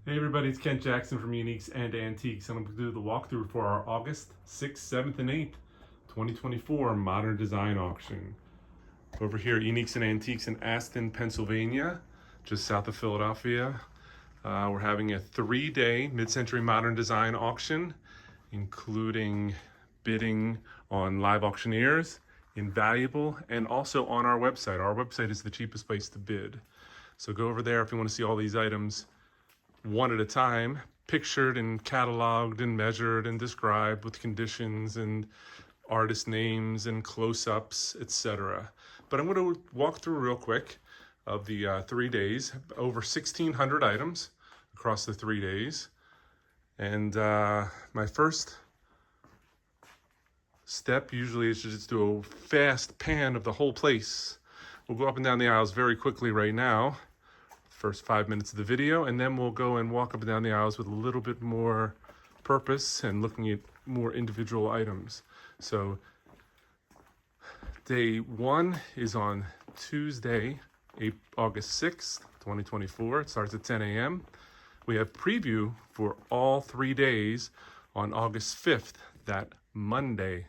Hey everybody, it's Kent Jackson from Uniques and Antiques, and I'm going to do the walkthrough for our August 6th, 7th, and 8th, 2024 Modern Design Auction. Over here at Uniques and Antiques in Aston, Pennsylvania, just south of Philadelphia. We're having a 3-day mid-century modern design auction, including bidding on live auctioneers, invaluable, and also on our website. Our website is the cheapest place to bid. So go over there if you want to see all these items one at a time, pictured and cataloged and measured and described with conditions and artist names and close-ups, etc. But I'm going to walk through real quick of the 3 days, over 1,600 items across the 3 days. And my first step usually is to just do a fast pan of the whole place. We'll go up and down the aisles very quickly right now, first 5 minutes of the video, and then we'll go and walk up and down the aisles with a little bit more purpose and looking at more individual items. So day 1 is on Tuesday, August 6th, 2024. It starts at 10 a.m. We have preview for all 3 days on August 5th, that Monday,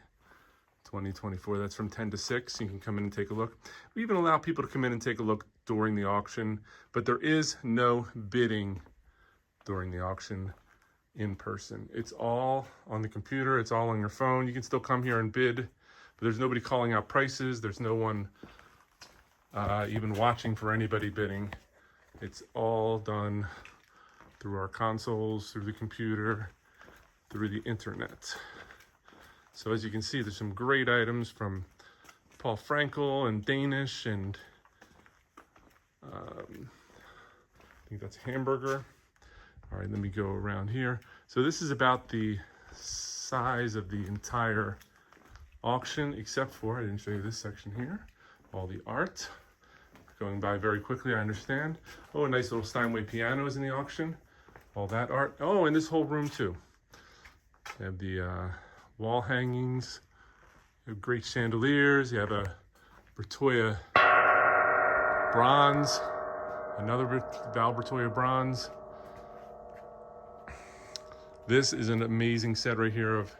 2024. That's from 10 to 6. You can come in and take a look. We even allow people to come in and take a look during the auction, but there is no bidding during the auction in person. It's all on the computer. It's all on your phone. You can still come here and bid, but there's nobody calling out prices. There's no one even watching for anybody bidding. It's all done through our consoles, through the computer, through the internet. So as you can see, there's some great items from Paul Frankel and Danish, and I think that's hamburger. All right, let me go around here. So this is about the size of the entire auction, except for, I didn't show you this section here, all the art. Going by very quickly, I understand. Oh, a nice little Steinway piano is in the auction. All that art. Oh, and this whole room too. You have the wall hangings. You have great chandeliers. You have a Bertoia bronze, another Val Bertoia bronze. This is an amazing set right here of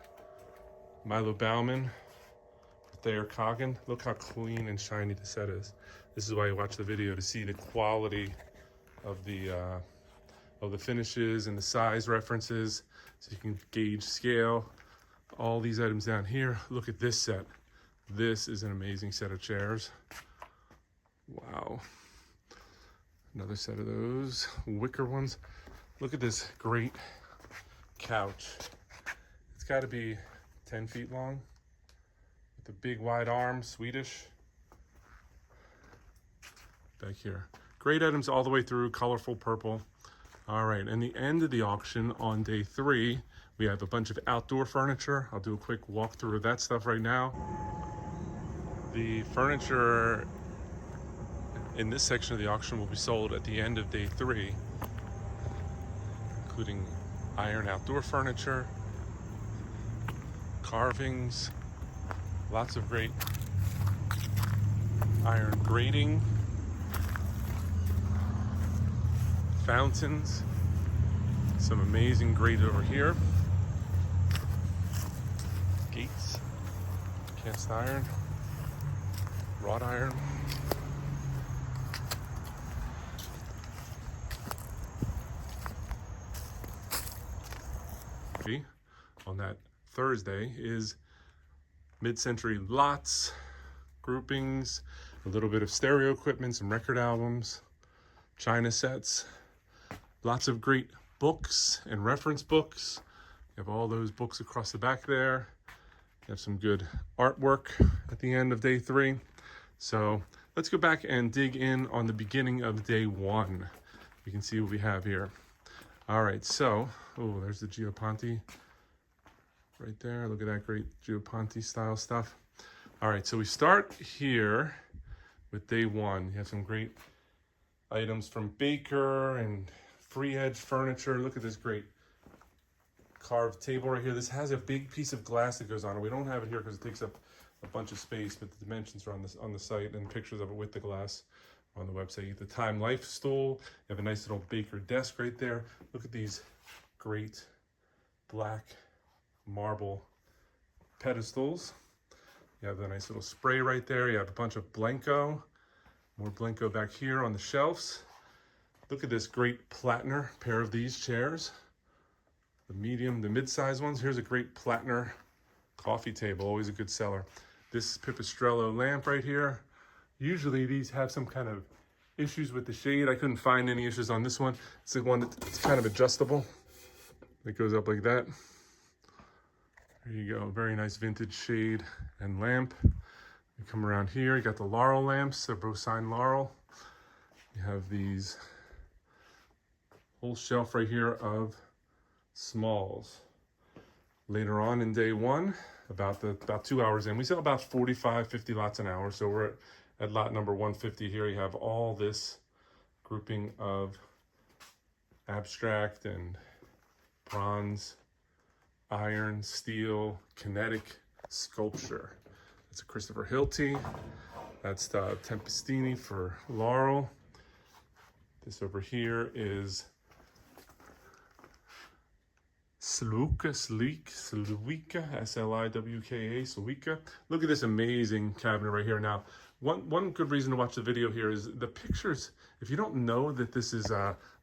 Milo Bauman, Thayer Coggin. Look how clean and shiny the set is. This is why you watch the video, to see the quality of the finishes and the size references, so you can gauge scale. All these items down here. Look at this set. This is an amazing set of chairs. Wow. Another set of those wicker ones. Look at this great couch. It's got to be 10 feet long with the big wide arms, Swedish. Back here. Great items all the way through, colorful purple. All right, and the end of the auction on day 3, we have a bunch of outdoor furniture. I'll do a quick walkthrough of that stuff right now. The furniture in this section of the auction will be sold at the end of day 3, including iron outdoor furniture, carvings, lots of great iron grating, fountains, some amazing grate over here, gates, cast iron, wrought iron. On that Thursday is mid-century lots, groupings, a little bit of stereo equipment, some record albums, china sets, lots of great books and reference books. You have all those books across the back there. You have some good artwork at the end of day 3. So let's go back and dig in on the beginning of day 1. You can see what we have here. All right, so, oh, there's the Gioponti right there. Look at that great Gioponti style stuff. All right, so we start here with day 1. You have some great items from Baker and Free Edge Furniture. Look at this great carved table right here. This has a big piece of glass that goes on it. We don't have it here because it takes up a bunch of space, but the dimensions are on the site and pictures of it with the glass on the website. You get the Time Life stool. You have a nice little baker desk right there. Look at these great black marble pedestals. You have the nice little spray right there. You have a bunch of Blanco. More Blanco back here on the shelves. Look at this great Plattner pair of these chairs. The medium, the mid-size ones. Here's a great Plattner coffee table, always a good seller. This Pipistrello lamp right here. Usually these have some kind of issues with the shade. I couldn't find any issues on this one. It's the one that's kind of adjustable. It goes up like that. There you go, very nice vintage shade and lamp. You come around here, you got the Laurel lamps. They're both signed Laurel. You have these whole shelf right here of smalls. Later on in day one, about 2 hours in, we sell about 45, 50 lots an hour. So we're at lot number 150 here. You have all this grouping of abstract and bronze, iron, steel, kinetic sculpture. That's a Christopher Hilty. That's the Tempestini for Laurel. This over here is Sluika, S-L-I-W-K-A, Sluika. Look at this amazing cabinet right here. Now, one good reason to watch the video here is the pictures. If you don't know that this is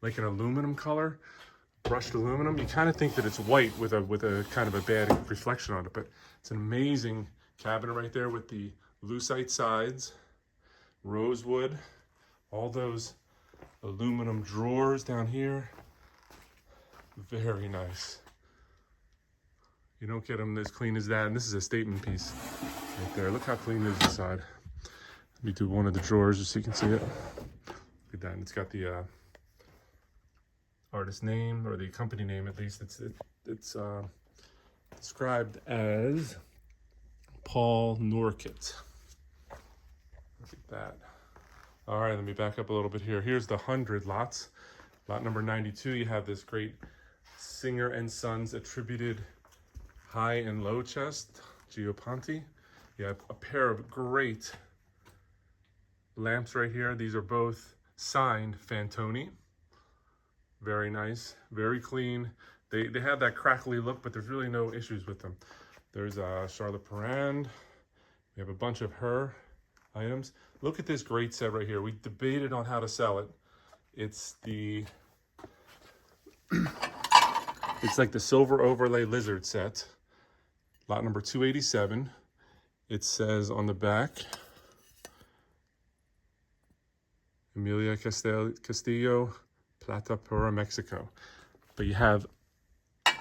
like an aluminum color, brushed aluminum, you kind of think that it's white with a kind of a bad reflection on it. But it's an amazing cabinet right there with the lucite sides, rosewood, all those aluminum drawers down here. Very nice. You don't get them as clean as that. And this is a statement piece right there. Look how clean it is inside. Let me do one of the drawers just so you can see it. Look at that. And it's got the artist name, or the company name at least. It's described as Paul Norkit. Look at that. All right, let me back up a little bit here. Here's the 100 lots. Lot number 92, you have this great Singer and Sons attributed high and low chest, Gioponti. You have a pair of great lamps right here. These are both signed Fantoni. Very nice, very clean. They have that crackly look, but there's really no issues with them. There's Charlotte Perrand. We have a bunch of her items. Look at this great set right here. We debated on how to sell it. It's the it's like the silver overlay lizard set, lot number 287. It says on the back, Emilia Castillo, Plata Pura, Mexico. But you have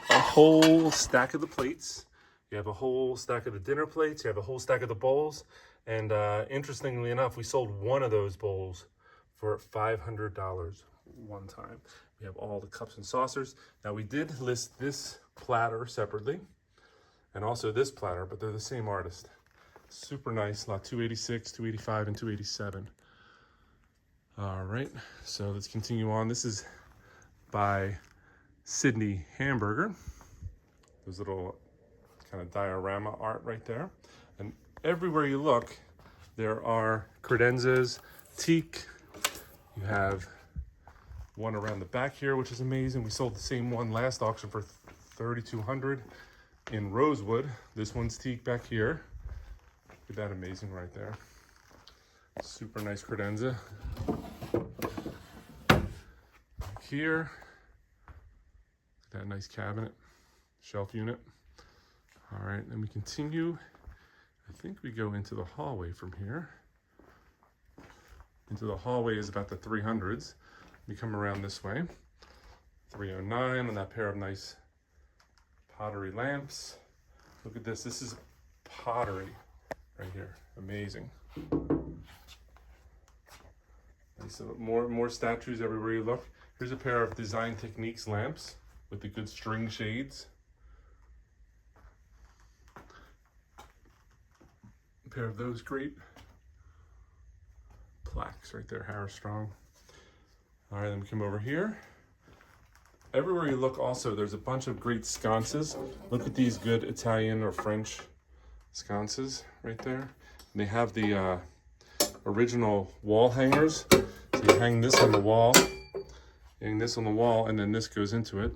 a whole stack of the plates. You have a whole stack of the dinner plates. You have a whole stack of the bowls. And interestingly enough, we sold one of those bowls for $500 one time. We have all the cups and saucers. Now, we did list this platter separately and also this platter, but they're the same artist. Super nice, lot 286, 285, and 287. All right, so let's continue on. This is by Sydney Hamburger. Those little kind of diorama art right there. And everywhere you look, there are credenzas, teak. You have one around the back here, which is amazing. We sold the same one last auction for $3,200 in rosewood. This one's teak back here. Look at that, amazing right there. Super nice credenza. Back here, that nice cabinet, shelf unit. All right, then we continue. I think we go into the hallway from here. Into the hallway is about the 300s. We come around this way. 309 on that pair of nice pottery lamps. Look at this. This is pottery right here. Amazing. Nice, more statues everywhere you look. Here's a pair of Design Techniques lamps with the good string shades. A pair of those great plaques right there, Harris Strong. All right, then we come over here. Everywhere you look also, there's a bunch of great sconces. Look at these good Italian or French sconces right there. And they have the original wall hangers. So you hang this on the wall, and then this goes into it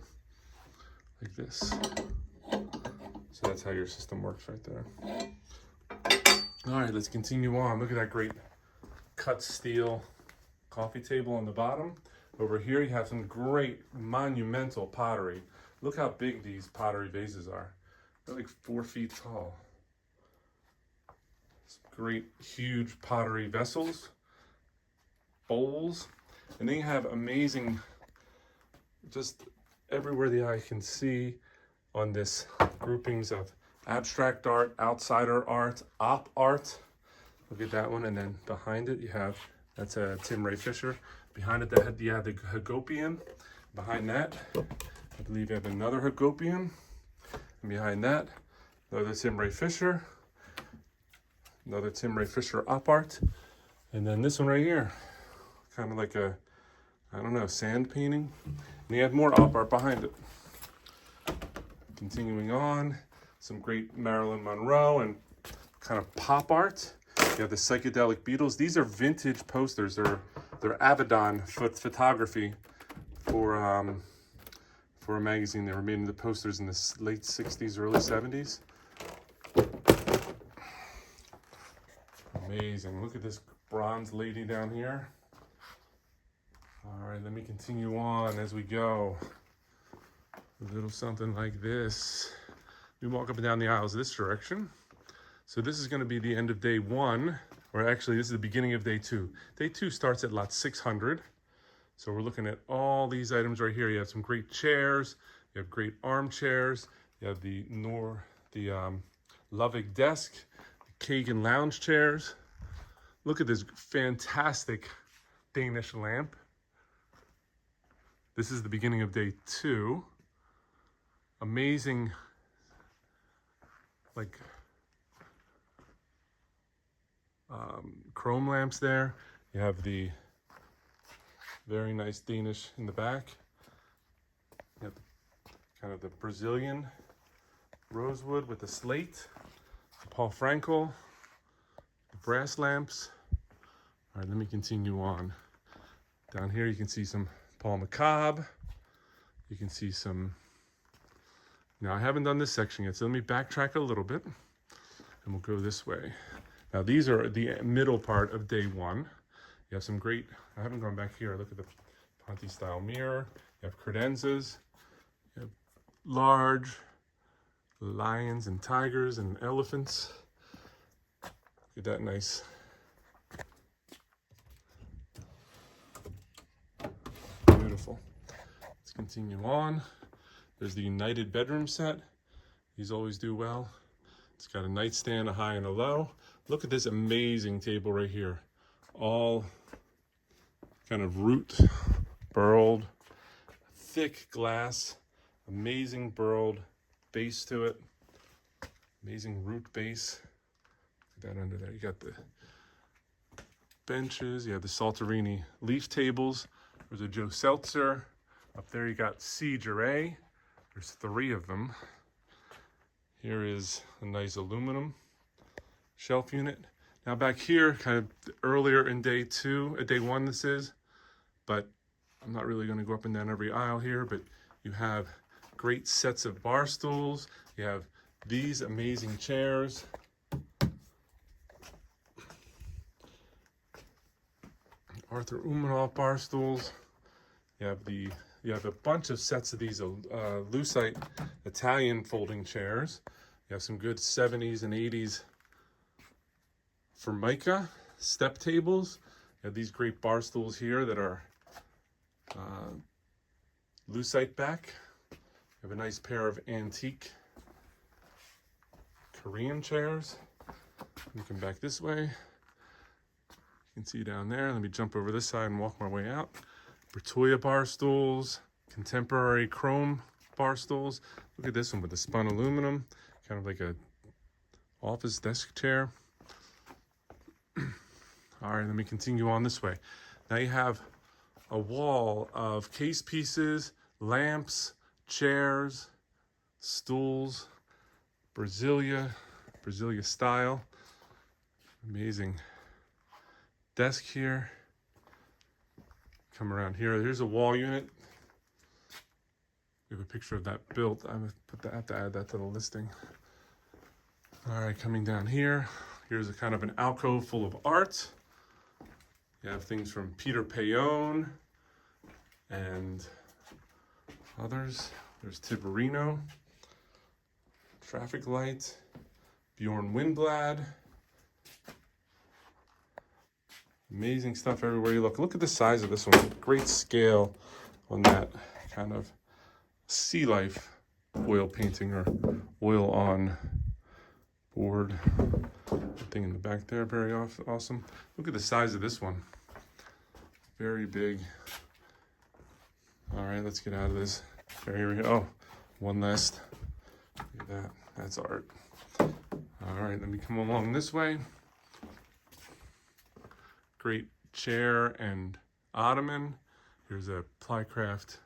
like this. So that's how your system works right there. All right, let's continue on. Look at that great cut steel coffee table on the bottom. Over here you have some great monumental pottery. Look how big these pottery vases are. They're like 4 feet tall. Some great huge pottery vessels, bowls, and then you have amazing, just everywhere the eye can see on this, groupings of abstract art, outsider art, op art. Look at that one, and then behind it you have, that's a Tim Ray Fisher. Behind it, you have the Hagopian. Behind that, I believe you have another Hagopian. And behind that, another Tim Ray Fisher. Another Tim Ray Fisher op art. And then this one right here, kind of like a, I don't know, sand painting. And you have more op art behind it. Continuing on, some great Marilyn Monroe and kind of pop art. You have the psychedelic Beatles. These are vintage posters. They're Avedon photography for a magazine. They were made into posters in the late 60s, early 70s. Amazing. Look at this bronze lady down here. All right, let me continue on as we go. A little something like this. We walk up and down the aisles this direction. So this is going to be the end of day 1, or actually this is the beginning of day 2. Day 2 starts at lot 600. So we're looking at all these items right here. You have some great chairs. You have great armchairs. You have the Lovig desk, the Kagan lounge chairs. Look at this fantastic Danish lamp. This is the beginning of day 2. Amazing, like, chrome lamps there. You have the very nice Danish in the back. You have kind of the Brazilian rosewood with the slate. Paul Frankel, the brass lamps. All right, let me continue on. Down here you can see some Paul McCobb. You can see some, now I haven't done this section yet, so let me backtrack a little bit and we'll go this way. Now these are the middle part of day 1. You have some great, I haven't gone back here, look at the Ponte style mirror. You have credenzas. You have large lions and tigers and elephants. Look at that nice. Beautiful. Let's continue on. There's the United bedroom set. These always do well. It's got a nightstand, a high and a low. Look at this amazing table right here. All kind of root burled, thick glass, amazing burled base to it. Amazing root base. Look at that under there. You got the benches. You have the Salterini leaf tables. There's a Joe Seltzer. Up there you got C. Jure. There's 3 of them. Here is a nice aluminum shelf unit. Now back here, kind of earlier in day 1 this is, but I'm not really going to go up and down every aisle here, but you have great sets of bar stools. You have these amazing chairs. Arthur Umanoff bar stools. You have a bunch of sets of these Lucite Italian folding chairs. You have some good 70s and 80s Formica step tables. You have these great bar stools here that are Lucite back. You have a nice pair of antique Korean chairs. Looking back this way, you can see down there. Let me jump over this side and walk my way out. Bertoia bar stools, contemporary chrome bar stools. Look at this one with the spun aluminum, kind of like a office desk chair. All right, let me continue on this way. Now you have a wall of case pieces, lamps, chairs, stools, Brasilia style. Amazing desk here. Come around here. Here's a wall unit. We have a picture of that built. I have to add that to the listing. All right, coming down here. Here's a kind of an alcove full of art. You have things from Peter Payone and others. There's Tiberino, Traffic Light, Bjorn Windblad. Amazing stuff everywhere you look. Look at the size of this one. Great scale on that kind of sea life oil painting or oil on board. Thing in the back there, very awesome. Look at the size of this one. Very big. All right, let's get out of this. Oh, one last. Look at that. That's art. All right, let me come along this way. Great chair and ottoman. Here's a Plycraft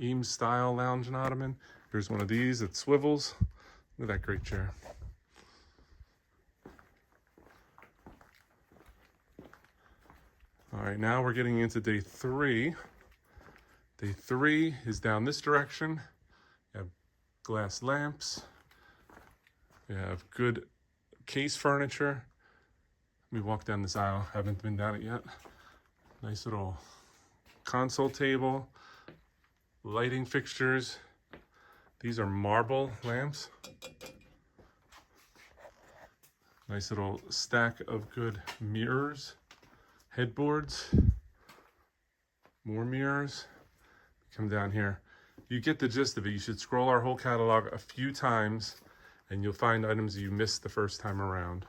Eames style lounge and ottoman. Here's one of these that swivels. Look at that great chair. All right, now we're getting into day 3. Day 3 is down this direction. You have glass lamps. You have good case furniture. Let me walk down this aisle. Haven't been down it yet. Nice little console table. Lighting fixtures. These are marble lamps. Nice little stack of good mirrors. Headboards, more mirrors. Come down here. You get the gist of it. You should scroll our whole catalog a few times and you'll find items you missed the first time around.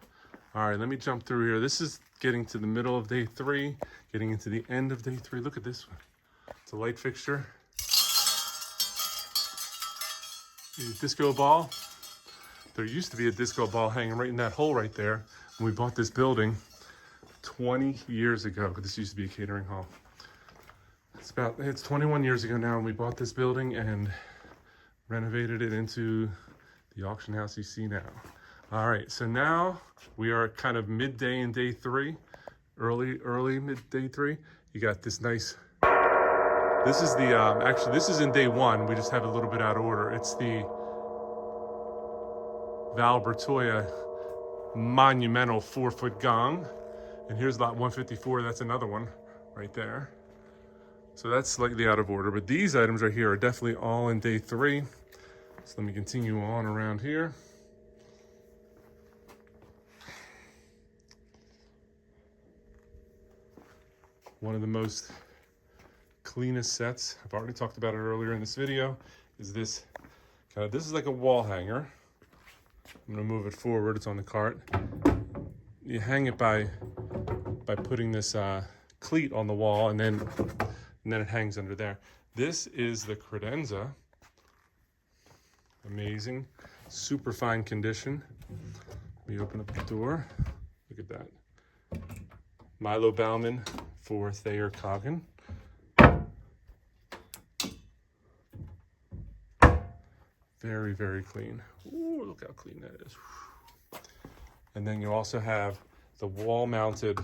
All right, let me jump through here. This is getting to the middle of day 3, getting into the end of day 3. Look at this one. It's a light fixture. A disco ball. There used to be a disco ball hanging right in that hole right there when we bought this building 20 years ago. This used to be a catering hall. It's 21 years ago now, and we bought this building and renovated it into the auction house you see now. All right, so now we are kind of midday in day 3, early mid day 3. You got this nice. This is the actually this is in day 1. We just have it a little bit out of order. It's the Val Bertoia monumental 4-foot gong. And here's lot 154, that's another one right there. So that's slightly out of order, but these items right here are definitely all in day 3. So let me continue on around here. One of the most cleanest sets, I've already talked about it earlier in this video, is this this is like a wall hanger. I'm gonna move it forward, it's on the cart. You hang it by putting this cleat on the wall, and then it hangs under there. This is the credenza. Amazing, super fine condition. Let me open up the door. Look at that. Milo Bauman for Thayer Coggin. Very, very clean. Ooh, look how clean that is. And then you also have the wall-mounted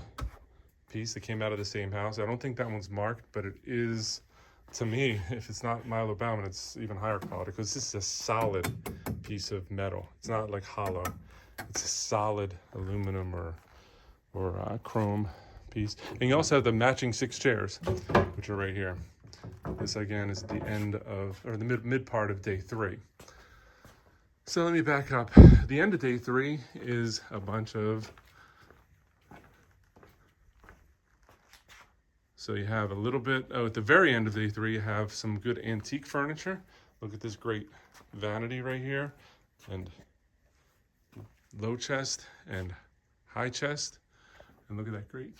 piece that came out of the same house. I don't think that one's marked, but it is, to me, if it's not Milo Bauman, it's even higher quality because this is a solid piece of metal. It's not like hollow. It's a solid aluminum or chrome piece. And you also have the matching 6 chairs, which are right here. This again is the end of, or the mid part of day 3. So let me back up. The end of day 3 is a bunch of, so you have a little bit, at the very end of day 3, you have some good antique furniture. Look at this great vanity right here, and low chest and high chest. And look at that great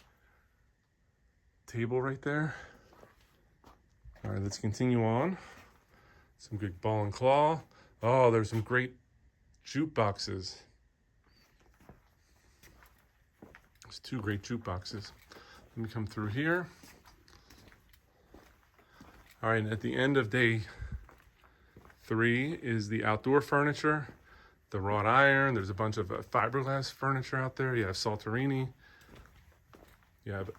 table right there. All right, let's continue on. Some good ball and claw. Oh, there's some great jukeboxes. There's 2 great jukeboxes. Let me come through here. All right, at the end of day 3 is the outdoor furniture, the wrought iron. There's a bunch of fiberglass furniture out there. You have Salterini. You have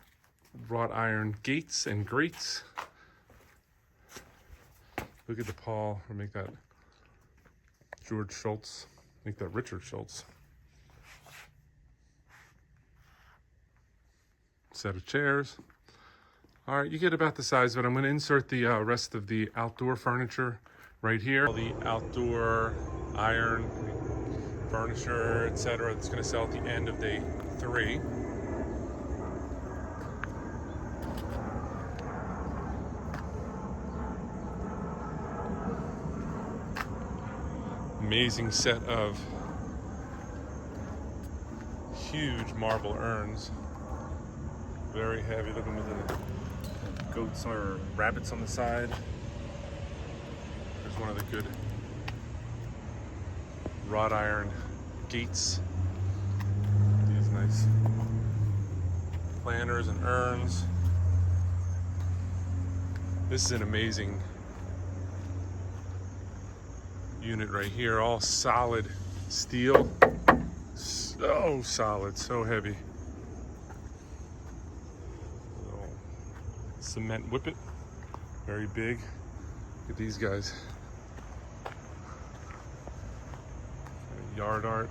wrought iron gates and grates. Look at the Paul, or make that George Schultz, make that Richard Schultz. Set of chairs. All right, you get about the size of it. I'm going to insert the rest of the outdoor furniture right here. All the outdoor iron furniture, etc. It's going to sell at the end of day 3. Amazing set of huge marble urns. Very heavy, looking with the goats or rabbits on the side. There's one of the good wrought iron gates. These nice planters and urns. This is an amazing unit right here, all solid steel. So solid, so heavy. Little cement whippet, very big. Look at these guys. Yard art.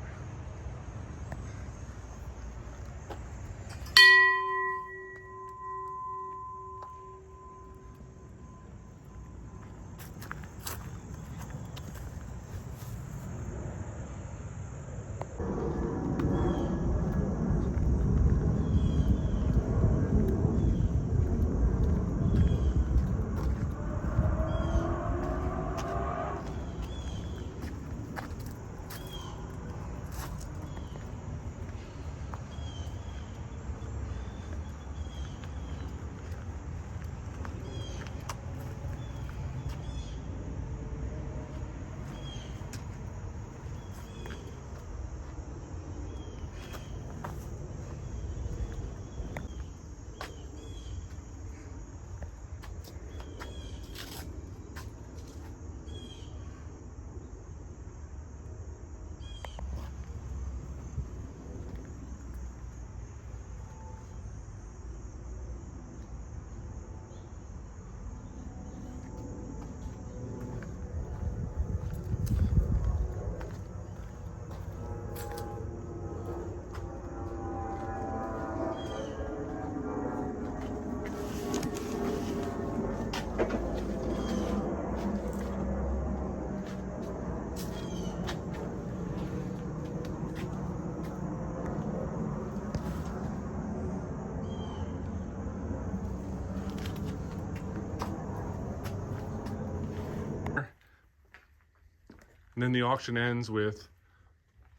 And then the auction ends with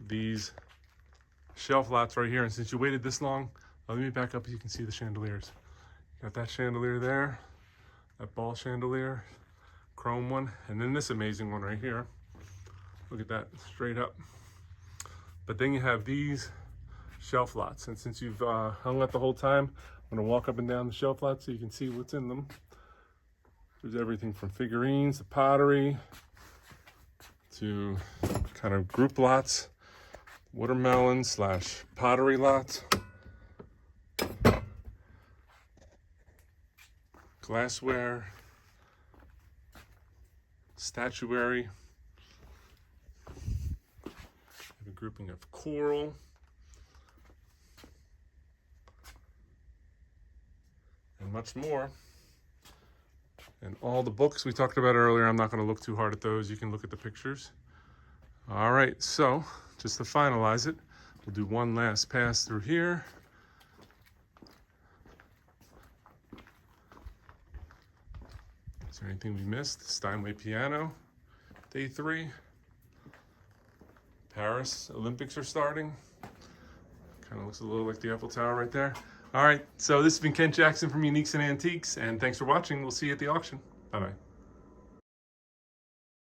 these shelf lots right here. And since you waited this long, let me back up so you can see the chandeliers. Got that chandelier there, that ball chandelier, chrome one, and then this amazing one right here. Look at that, straight up. But then you have these shelf lots. And since you've hung out the whole time, I'm gonna walk up and down the shelf lots so you can see what's in them. There's everything from figurines to pottery, to kind of group lots, watermelon / pottery lots, glassware, statuary, a grouping of coral, and much more. And all the books we talked about earlier, I'm not going to look too hard at those. You can look at the pictures. All right, so just to finalize it, we'll do one last pass through here. Is there anything we missed? Steinway piano, day 3. Paris Olympics are starting. Kind of looks a little like the Eiffel Tower right there. All right, so this has been Kent Jackson from Uniques and Antiques, and thanks for watching. We'll see you at the auction. Bye-bye.